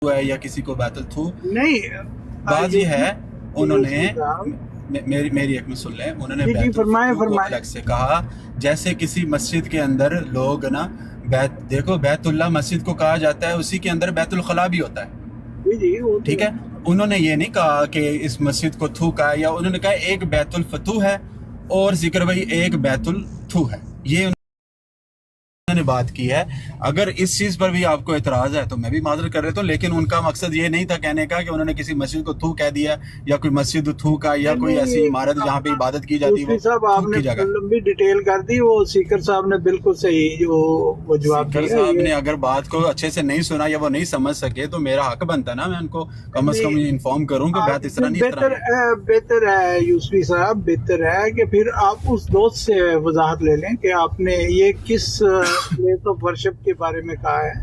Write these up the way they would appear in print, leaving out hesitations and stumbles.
ہے یا کسی کو بیت التھو نہیں بات یہ ہے انہوں نے صاحب میری ایک میں سن لیں انہوں نے جی بیت فرمائیں الفتو کو فرمائیں الگ سے کہا جیسے کسی مسجد کے اندر لوگ نا دیکھو بیت اللہ مسجد کو کہا جاتا ہے اسی کے اندر بیت الخلاء بھی ہوتا ہے جی وہ تو ٹھیک ہے انہوں نے یہ نہیں کہا کہ اس مسجد کو تھو کہا یا انہوں نے کہا ایک بیت الفتو ہے اور ذکر بھائی ایک بیت التھو ہے یہ نے بات کی ہے اگر اس چیز پر بھی آپ کو اعتراض ہے تو میں بھی معذرت کر رہتا ہوں لیکن ان کا مقصد یہ نہیں تھا کہنے کا کہ انہوں نے کسی مسجد کو تھو کہہ دیا یا کوئی مسجد تھو کا یا کوئی ایسی عمارت جہاں پہ عبادت کی جاتی ہے یوسفی صاحب وہ آپ تھوک نے کی جگہ لمبی ڈیٹیل کر دی وہ سیکر صاحب نے بالکل صحیح وہ جواب سیکر دیا صاحب یہ نے اگر بات کو اچھے سے نہیں سنا یا وہ نہیں سمجھ سکے تو میرا حق بنتا نا میں ان کو کم از کم انفارم کروں کہ بات اس طرح نہیں اس طرح بہتر ہے یوسفی صاحب بہتر ہے کہ پھر آپ اس دوست سے وضاحت لے لیں کہ آپ نے یہ کس پلیس آف ورشپ کے بارے میں کہا ہے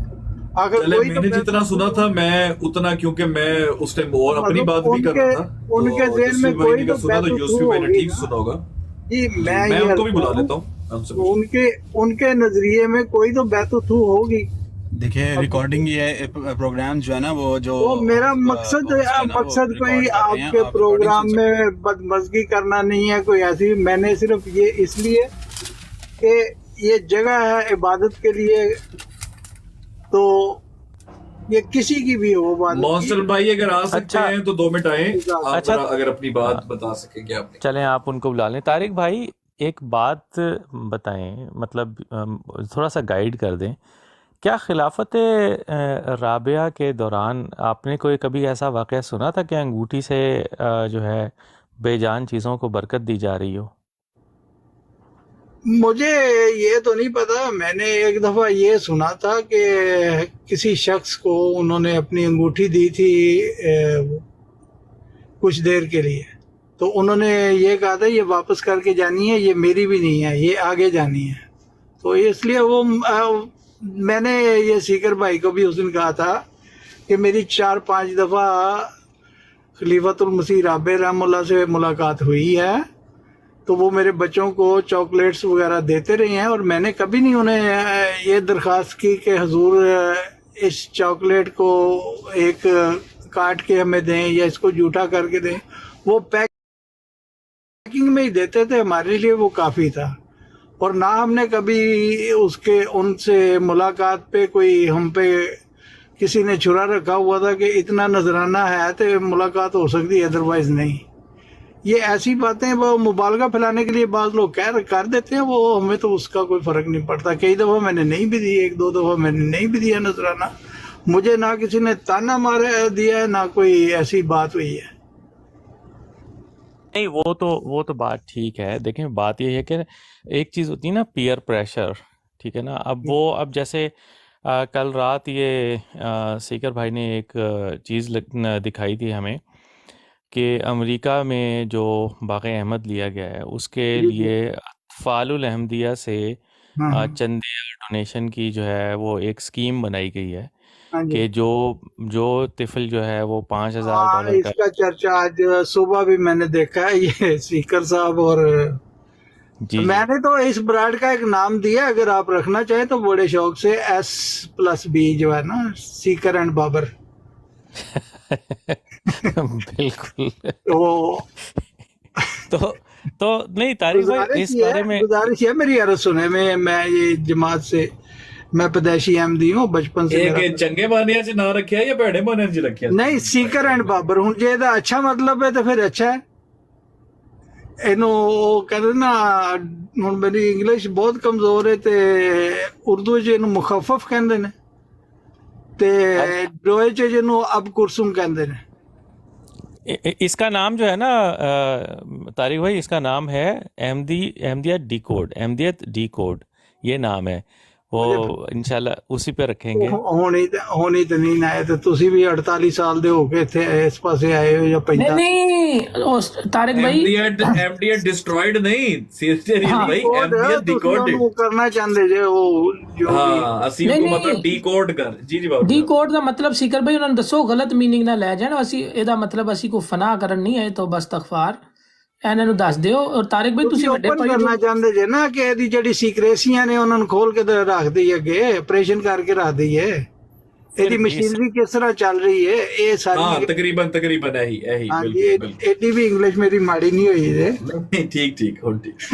اگر چلے کوئی میں نے جتنا سنا تھا میں اتنا کیونکہ میں اس ٹائم اور اپنی بات بھی کر رہا تھا ان کے ذہن میں بھائی کوئی نے تو سنا تو بیت یوسفی بھائی نے ٹھیک سنا ہوگا جی میں یہ ان کو بھی بلا عرض لیتا ہوں ان کے نظریے میں کوئی تو بیت التھو ہوگی دیکھیں ریکارڈنگ یہ پروگرام جو ہے نا وہ جو تو میرا مقصد کوئی آپ کے پروگرام میں بدمزگی کرنا نہیں ہے کوئی ایسی میں نے صرف یہ اس لیے کہ یہ جگہ ہے عبادت کے لیے تو یہ کسی کی بھی ہو مونسٹر بھائی اگر آ سکتے ہیں تو 2 منٹ آئیں آپ اگر اپنی بات بتا سکیں گے آپ چلیں آپ ان کو بلا لیں طارق بھائی ایک بات بتائیں مطلب تھوڑا سا گائیڈ کر دیں کیا خلافت رابعہ کے دوران آپ نے کوئی کبھی ایسا واقعہ سنا تھا کہ انگوٹھی سے جو ہے بے جان چیزوں کو برکت دی جا رہی ہو مجھے یہ تو نہیں پتا میں نے ایک دفعہ یہ سنا تھا کہ کسی شخص کو انہوں نے اپنی انگوٹھی دی تھی کچھ دیر کے لیے تو انہوں نے یہ کہا تھا یہ واپس کر کے جانی ہے یہ میری بھی نہیں ہے یہ آگے جانی ہے تو اس لیے وہ میں نے یہ سیکر بھائی کو بھی اس دن کہا تھا کہ میری 4-5 دفعہ خلیفۃ المسیح رابع رحمہ اللہ سے ملاقات ہوئی ہے تو وہ میرے بچوں کو چاکلیٹس وغیرہ دیتے رہے ہیں اور میں نے کبھی نہیں انہیں یہ درخواست کی کہ حضور اس چاکلیٹ کو ایک کاٹ کے ہمیں دیں یا اس کو جھوٹا کر کے دیں وہ پیکنگ میں ہی دیتے تھے ہمارے لیے وہ کافی تھا اور نہ ہم نے کبھی ان سے ملاقات پہ کوئی ہم پہ کسی نے چھرا رکھا ہوا تھا کہ اتنا نذرانہ ہے تو ملاقات ہو سکتی ہے ادروائز نہیں یہ ایسی باتیں وہ مبالغہ پھیلانے کے لیے بعض لوگ کر دیتے ہیں وہ ہمیں تو اس کا کوئی فرق نہیں پڑتا کئی دفعہ میں نے نہیں بھی دی 1-2 دفعہ میں نے نہیں بھی دیا نذرانہ مجھے نہ کسی نے تانا مارا دیا ہے نہ کوئی ایسی بات ہوئی ہے نہیں وہ تو بات ٹھیک ہے دیکھیں بات یہ ہے کہ ایک چیز ہوتی ہے نا پیئر پریشر ٹھیک ہے نا اب جیسے کل رات یہ سیکر بھائی نے ایک چیز دکھائی تھی ہمیں کہ امریکہ میں جو باغ احمد لیا گیا ہے اس کے لیے اطفال الاحمدیہ سے چندے ڈونیشن کی جو ہے وہ ایک سکیم بنائی گئی ہے کہ جو طفل جو ہے وہ $5,000 اس کا چرچا آج صبح بھی میں نے دیکھا ہے یہ سیکر صاحب اور میں نے تو اس براڈ کا ایک نام دیا اگر آپ رکھنا چاہیں تو بڑے شوق سے S+B جو ہے نا سیکر اینڈ بابر بالکل تو نہیں طارق بھائی اس بارے میں گزارش ہے میری عرض سنے میں یہ جماعت سے میں پیدائشی احمدی ہوں بچپن سے چنگے مانیا چ نہ رکھیا یا بھڑے مانیا چ رکھیا نہیں سیکر اینڈ بابر ہوں جے دا اچھا مطلب ہے تو پھر اچھا ہے کہتے نا ہوں میری انگلش بہت کمزور ہے تے اردو چ مخفف کہندے نے تے ڈوئے چ جنوں اب کرسم کہندے نے اس کا نام جو ہے نا طارق بھائی اس کا نام ہے احمدیت احمدیت ڈی کوڈ یہ نام ہے وہ انشاءاللہ اسی پہ رکھیں گے ہونی تو نہیں آئے تو تسی بھی 48 سال دے ہو کے تھے اس پاسے آئے ہو یا 50 نہیں طارق بھائی احمدیت ڈسٹرائیڈ نہیں سیریسلی بھائی احمدیت ڈی کوڈ کرنا چاہندے جے وہ جو ہاں اسی کو مطلب ڈی کوڈ کر جی بابا ڈی کوڈ دا مطلب سیکر بھائی انہوں نے دسو غلط میننگ نہ لے جان اسی ادا مطلب اسی کو فنا کرن نہیں ہے تو بس استغفار ਇਹਨਾਂ ਨੂੰ ਦੱਸ ਦਿਓ ਔਰ ਤਾਰਿਕ ਭਾਈ ਤੁਸੀਂ ਵੱਡੇ ਭਾਈ ਕਰਨਾ ਚਾਹੁੰਦੇ ਜੇ ਨਾ ਕਿ ਇਹਦੀ ਜਿਹੜੀ ਸੀਕ੍ਰੇਸੀਆਂ ਨੇ ਉਹਨਾਂ ਨੂੰ ਖੋਲ ਕੇ ਰੱਖ ਦਈਏ ਅੱਗੇ ਆਪਰੇਸ਼ਨ ਕਰਕੇ ਰੱਖ ਦਈਏ ਇਹਦੀ ਮਸ਼ੀਨਰੀ ਕਿਸ ਤਰ੍ਹਾਂ ਚੱਲ ਰਹੀ ਹੈ ਇਹ ਸਾਰੀ ਹਾਂ ਤਕਰੀਬਨ ਇਹੀ ਹਾਂ ਜੀ ਬਿਲਕੁਲ ਇਹਦੀ ਵੀ ਇੰਗਲਿਸ਼ ਮੇਰੀ ਮਾੜੀ ਨਹੀਂ ਹੋਈ ਹੈ ਬਿਲਕੁਲ ਠੀਕ ਹੁਣ ਠੀਕ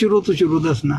ਸ਼ੁਰੂ ਤੋਂ ਸ਼ੁਰੂ ਦੱਸਣਾ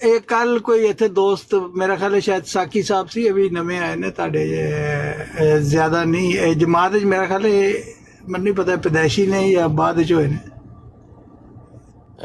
ਇਹ ਕੱਲ ਕੋਈ ਇੱਥੇ ਦੋਸਤ ਮੇਰਾ ਖਿਆਲ ਹੈ ਸ਼ਾਇਦ ਸਾਕੀ ਸਾਹਿਬ ਸੀ ਅਭੀ ਨਵੇਂ ਆਏ ਨੇ ਤੁਹਾਡੇ ਜ਼ਿਆਦਾ ਨਹੀਂ ਇਹ ਜਮਾਤ ਵਿੱਚ ਮੇਰਾ ਖਿਆਲ ਹੈ ਮੈਨੂੰ ਨਹੀਂ ਪਤਾ ਪੈਦਾਇਸ਼ੀ ਨੇ ਜਾਂ ਬਾਅਦ ਵਿੱਚ ਹੋਏ ਨੇ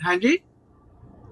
ਹਾਂਜੀ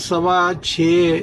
6.25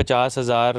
50,000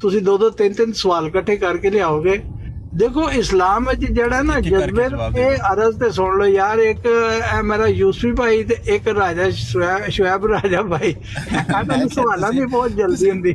ਤੁਸੀਂ ਦੋ ਤਿੰਨ ਸਵਾਲ ਇਕੱਠੇ ਕਰਕੇ ਲਿਆਓਗੇ ਦੇਖੋ ਇਸਲਾਮ ਵਿੱਚ ਜਿਹੜਾ ਨਾ ਇੱਕ-ਇੱਕ ਕਰਕੇ ਜਜ਼ਬੇ ਜਵਾਬ ਇਹ ਅਰਜ਼ ਤੇ ਸੁਣ ਲਓ ਯਾਰ ਇੱਕ ਇਹ ਮੇਰਾ ਯੂਸਫੀ ਭਾਈ ਤੇ ਇੱਕ ਰਾਜਾ ਸ਼ੁਐਬ ਰਾਜਾ ਭਾਈ ਆਹ ਸਵਾਲਾਂ ਦੀ ਬਹੁਤ ਜਲਦੀ ਹੁੰਦੀ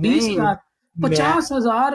20,000, 50,000?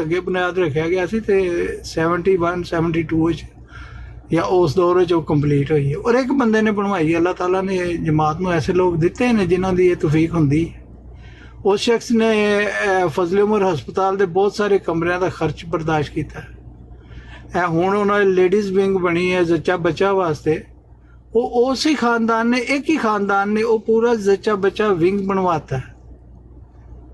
ਅੱਗੇ ਬੁਨਿਆਦ ਰੱਖਿਆ ਗਿਆ ਸੀ ਤੇ 71 72 ਜਾਂ ਉਸ ਦੌਰ ਵਿੱਚ ਉਹ ਕੰਪਲੀਟ ਹੋਈ ਹੈ, ਔਰ ਇੱਕ ਬੰਦੇ ਨੇ ਬਣਵਾਈ। ਅੱਲਾਹ ਤਾਲਾ ਨੇ ਜਮਾਤ ਨੂੰ ਐਸੇ ਲੋਕ ਦਿੱਤੇ ਨੇ ਜਿਨ੍ਹਾਂ ਦੀ ਇਹ ਤੌਫੀਕ ਹੁੰਦੀ। ਉਸ ਸ਼ਖਸ ਨੇ ਫਜ਼ਲ ਉਮਰ ਹਸਪਤਾਲ ਦੇ ਬਹੁਤ ਸਾਰੇ ਕਮਰਿਆਂ ਦਾ ਖਰਚ ਬਰਦਾਸ਼ਤ ਕੀਤਾ। ਇਹ ਹੁਣ ਉਹਨਾਂ ਦੀ ਲੇਡੀਜ਼ ਵਿੰਗ ਬਣੀ ਹੈ ਜ਼ੱਚਾ ਬੱਚਾ ਵਾਸਤੇ। ਉਹ ਉਸੇ ਖਾਨਦਾਨ ਨੇ, ਇੱਕ ਹੀ ਖਾਨਦਾਨ ਨੇ ਉਹ ਪੂਰਾ ਜ਼ੱਚਾ ਬੱਚਾ ਵਿੰਗ ਬਣਵਾਤਾ।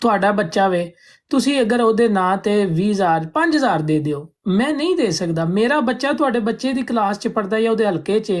ਤੁਹਾਡਾ ਬੱਚਾ ਵੇ, ਤੁਸੀਂ ਅਗਰ ਉਹਦੇ ਨਾਂ ਤੇ 20,000 5,000 ਦੇ ਦਿਓ, ਮੈਂ ਨਹੀਂ ਦੇ ਸਕਦਾ। ਮੇਰਾ ਬੱਚਾ ਤੁਹਾਡੇ ਬੱਚੇ ਦੀ ਕਲਾਸ 'ਚ ਪੜਦਾ ਜਾਂ ਉਹਦੇ ਹਲਕੇ 'ਚ,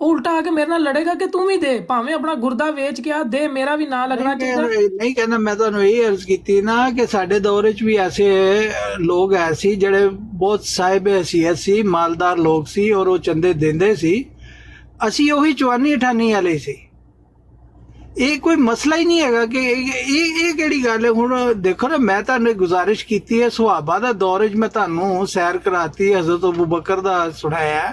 ਉਹ ਉਲਟਾ ਆ ਕੇ ਮੇਰੇ ਨਾਲ ਲੜੇਗਾ ਕਿ ਤੂੰ ਵੀ ਦੇ, ਭਾਵੇਂ ਆਪਣਾ ਗੁਰਦਾ ਵੇਚ ਕੇ ਆ ਦੇ, ਮੇਰਾ ਵੀ ਨਾਂ ਲੱਗਣਾ ਚਾਹੀਦਾ। ਨਹੀਂ ਕਹਿੰਦਾ, ਮੈਂ ਤੁਹਾਨੂੰ ਇਹ ਅਰਜ਼ ਕੀਤੀ ਨਾ ਕਿ ਸਾਡੇ ਦੌਰ ਵਿੱਚ ਵੀ ਐਸੇ ਲੋਕ ਐਸੀ ਜਿਹੜੇ ਬਹੁਤ ਸਾਹਿਬ ਹਸੀਅਤ ਸੀ, ਮਾਲਦਾਰ ਲੋਕ ਸੀ, ਔਰ ਉਹ ਚੰਦੇ ਦਿੰਦੇ ਸੀ। ਅਸੀਂ ਉਹੀ ਚਵਾਨੀ ਅਠਾਨੀ ਵਾਲੇ ਸੀ। ਇਹ ਕੋਈ ਮਸਲਾ ਹੀ ਨਹੀਂ ਹੈਗਾ ਕਿ ਇਹ ਕਿਹੜੀ ਗੱਲ ਹੈ। ਹੁਣ ਦੇਖੋ ਨਾ, ਮੈਂ ਤੁਹਾਨੂੰ ਗੁਜ਼ਾਰਿਸ਼ ਕੀਤੀ ਹੈ, ਸੁਹਾਬਾ ਦਾ ਦੌਰ ਵਿੱਚ ਮੈਂ ਤੁਹਾਨੂੰ ਸੈਰ ਕਰਾਤੀ, ਹਜ਼ਰਤ ਅਬੂ ਬਕਰ ਦਾ ਸੁਣਾਇਆ।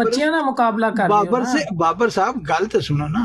ਬੱਚਿਆਂ ਨਾਲ ਮੁਕਾਬਲਾ ਕਰ ਰਹੇ ਹੋ। ਬਾਬਰ ਸਾਹਿਬ ਗੱਲ ਤਾਂ ਸੁਣੋ ਨਾ।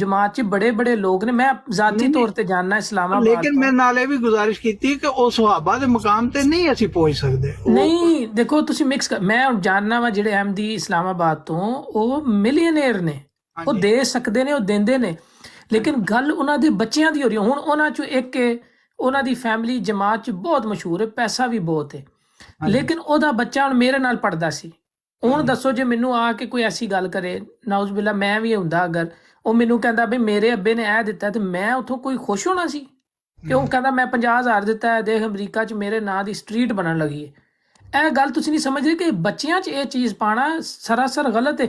ਜਮਾਤ 'ਚ ਬੜੇ ਬੜੇ ਲੋਕ ਨੇ, ਮੈਂ ਜ਼ਾਤੀ ਤੌਰ ਤੇ ਜਾਣਨਾ ਇਸਲਾਮਾਬਾਦ। ਲੇਕਿਨ ਮੈਂ ਨਾਲੇ ਵੀ ਗੁਜ਼ਾਰਿਸ਼ ਕੀਤੀ ਕਿ ਉਹ ਸੁਹਾਬਾ ਦੇ ਮੁਕਾਮ ਤੇ ਨਹੀਂ ਅਸੀਂ ਪਹੁੰਚ ਸਕਦੇ। ਨਹੀਂ ਦੇਖੋ, ਤੁਸੀਂ ਮਿਕਸ ਕਰ, ਮੈਂ ਹੁਣ ਜਾਣਨਾ ਵਾ ਜਿਹੜੇ ਅਹਿਮਦੀ ਇਸਲਾਮਾਬਾਦ ਤੋਂ, ਉਹ ਮਿਲੀਅਨੇਅਰ ਨੇ, ਉਹ ਦੇ ਸਕਦੇ ਨੇ, ਉਹ ਦਿੰਦੇ ਨੇ, ਲੇਕਿਨ ਗੱਲ ਉਹਨਾਂ ਦੇ ਬੱਚਿਆਂ ਦੀ ਹੋ ਰਹੀ ਹੈ। ਹੁਣ ਉਹਨਾਂ 'ਚੋਂ ਇੱਕ ਉਹਨਾਂ ਦੀ ਫੈਮਿਲੀ ਜਮਾਤ 'ਚ ਬਹੁਤ ਮਸ਼ਹੂਰ ਹੈ, ਪੈਸਾ ਵੀ ਬਹੁਤ ਹੈ, ਲੇਕਿਨ ਉਹਦਾ ਬੱਚਾ ਹੁਣ ਮੇਰੇ ਨਾਲ ਪੜਦਾ ਸੀ। ਹੁਣ ਦੱਸੋ, ਜੇ ਮੈਨੂੰ ਆ ਕੇ ਕੋਈ ਐਸੀ ਗੱਲ ਕਰੇ, ਨਾਉਜ਼ ਬਿੱਲਾ, ਮੈਂ ਵੀ ਹੁੰਦਾ, ਅਗਰ ਉਹ ਮੈਨੂੰ ਕਹਿੰਦਾ ਵੀ ਮੇਰੇ ਅੱਬੇ ਨੇ ਇਹ ਦਿੱਤਾ, ਤੇ ਮੈਂ ਉੱਥੋਂ ਕੋਈ ਖੁਸ਼ ਹੋਣਾ ਸੀ? ਕਿਉਂ ਕਹਿੰਦਾ ਮੈਂ 50,000 ਦਿੱਤਾ ਹੈ, ਦੇਖ ਅਮਰੀਕਾ 'ਚ ਮੇਰੇ ਨਾਂ ਦੀ ਸਟਰੀਟ ਬਣਨ ਲੱਗੀ ਹੈ। ਇਹ ਗੱਲ ਤੁਸੀਂ ਨਹੀਂ ਸਮਝ ਰਹੇ ਕਿ ਬੱਚਿਆਂ 'ਚ ਇਹ ਚੀਜ਼ ਪਾਣਾ ਸਰਾਸਰ ਗਲਤ ਹੈ।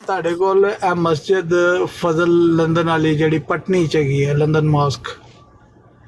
ਤੁਹਾਡੇ ਕੋਲ ਇਹ ਮਸਜਿਦ ਫਜ਼ਲ ਲੰਦਨ ਵਾਲੀ ਜਿਹੜੀ ਪਟਨੀ ਚ ਹੈਗੀ ਹੈ, ਲੰਦਨ ਮਾਸਕ,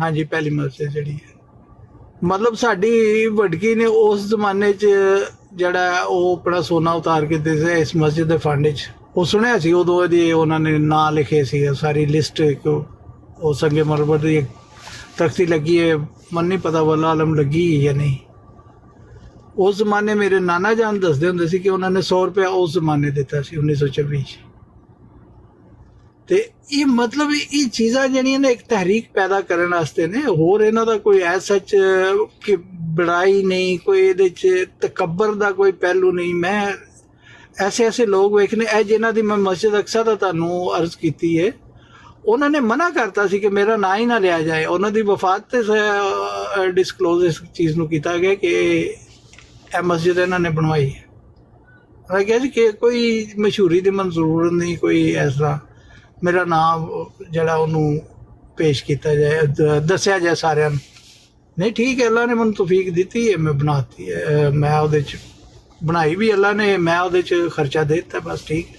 ਹਾਂਜੀ ਪਹਿਲੀ ਮਸਜਿਦ ਜਿਹੜੀ ਹੈ, ਮਤਲਬ ਸਾਡੀ ਵਡਕੀ ਨੇ ਉਸ ਜ਼ਮਾਨੇ 'ਚ ਜਿਹੜਾ ਉਹ ਆਪਣਾ ਸੋਨਾ ਉਤਾਰ ਕੇ ਦੇ ਇਸ ਮਸਜਿਦ ਦੇ ਫੰਡ 'ਚ, ਉਹ ਸੁਣਿਆ ਸੀ ਉਦੋਂ ਇਹਦੀ ਉਹਨਾਂ ਨੇ ਨਾਂ ਲਿਖੇ ਸੀ, ਸਾਰੀ ਲਿਸਟ ਉਹ ਸੰਗੇ ਮਰਮਰ ਦੀ ਤਖਤੀ ਲੱਗੀ ਹੈ, ਮਨ ਨਹੀਂ ਪਤਾ ਵੱਲਾ ਆਲਮ ਲੱਗੀ ਜਾਂ ਨਹੀਂ। ਉਸ ਜ਼ਮਾਨੇ ਮੇਰੇ ਨਾਨਾ ਜਾਨ ਦੱਸਦੇ ਹੁੰਦੇ ਸੀ ਕਿ ਉਹਨਾਂ ਨੇ 100 ਰੁਪਇਆ ਉਸ ਜ਼ਮਾਨੇ ਦਿੱਤਾ ਸੀ 1924 'ਚ। ਤੇ ਇਹ ਮਤਲਬ ਇਹ ਚੀਜ਼ਾਂ ਜਿਹੜੀਆਂ ਨੇ ਇੱਕ ਤਹਿਰੀਕ ਪੈਦਾ ਕਰਨ ਵਾਸਤੇ ਨੇ, ਹੋਰ ਇਹਨਾਂ ਦਾ ਕੋਈ ਐ ਸੱਚ ਕਿ ਬੜਾਈ ਨਹੀਂ, ਕੋਈ ਇਹਦੇ 'ਚ ਤਕੱਬਰ ਦਾ ਕੋਈ ਪਹਿਲੂ ਨਹੀਂ। ਮੈਂ ਐਸੇ ਲੋਕ ਵੇਖਨੇ ਇਹ ਜਿਨ੍ਹਾਂ ਦੀ ਮੈਂ ਮਸਜਿਦ ਅਕਸਾ ਦਾ ਤੁਹਾਨੂੰ ਅਰਜ਼ ਕੀਤੀ ਹੈ, ਉਹਨਾਂ ਨੇ ਮਨਾ ਕਰਤਾ ਸੀ ਕਿ ਮੇਰਾ ਨਾਂ ਹੀ ਨਾ ਲਿਆ ਜਾਏ। ਉਹਨਾਂ ਦੀ ਵਫਾਤ ਤੇ ਡਿਸਕਲੋਜ਼ ਇਸ ਚੀਜ਼ ਨੂੰ ਕੀਤਾ ਗਿਆ ਕਿ ਇਹ ਮਸਜਿਦ ਇਹਨਾਂ ਨੇ ਬਣਵਾਈ ਹੈ। ਉਹਨਾਂ ਕਿਹਾ ਸੀ ਕਿ ਕੋਈ ਮਸ਼ਹੂਰੀ ਦੀ ਮਨਜ਼ੂਰ ਨਹੀਂ, ਕੋਈ ਐਸਾ ਮੇਰਾ ਨਾਮ ਜਿਹੜਾ ਉਹਨੂੰ ਪੇਸ਼ ਕੀਤਾ ਜਾਏ, ਦੱਸਿਆ ਜਾਏ ਸਾਰਿਆਂ ਨੂੰ। ਨਹੀਂ ਠੀਕ ਹੈ, ਅੱਲਾ ਨੇ ਮੈਨੂੰ ਤੌਫੀਕ ਦਿੱਤੀ ਹੈ, ਮੈਂ ਬਣਾਤੀ ਹੈ, ਮੈਂ ਉਹਦੇ 'ਚ ਬਣਾਈ ਵੀ ਅੱਲਾ ਨੇ, ਮੈਂ ਉਹਦੇ 'ਚ ਖਰਚਾ ਦੇ ਦਿੱਤਾ, ਬਸ ਠੀਕ ਹੈ।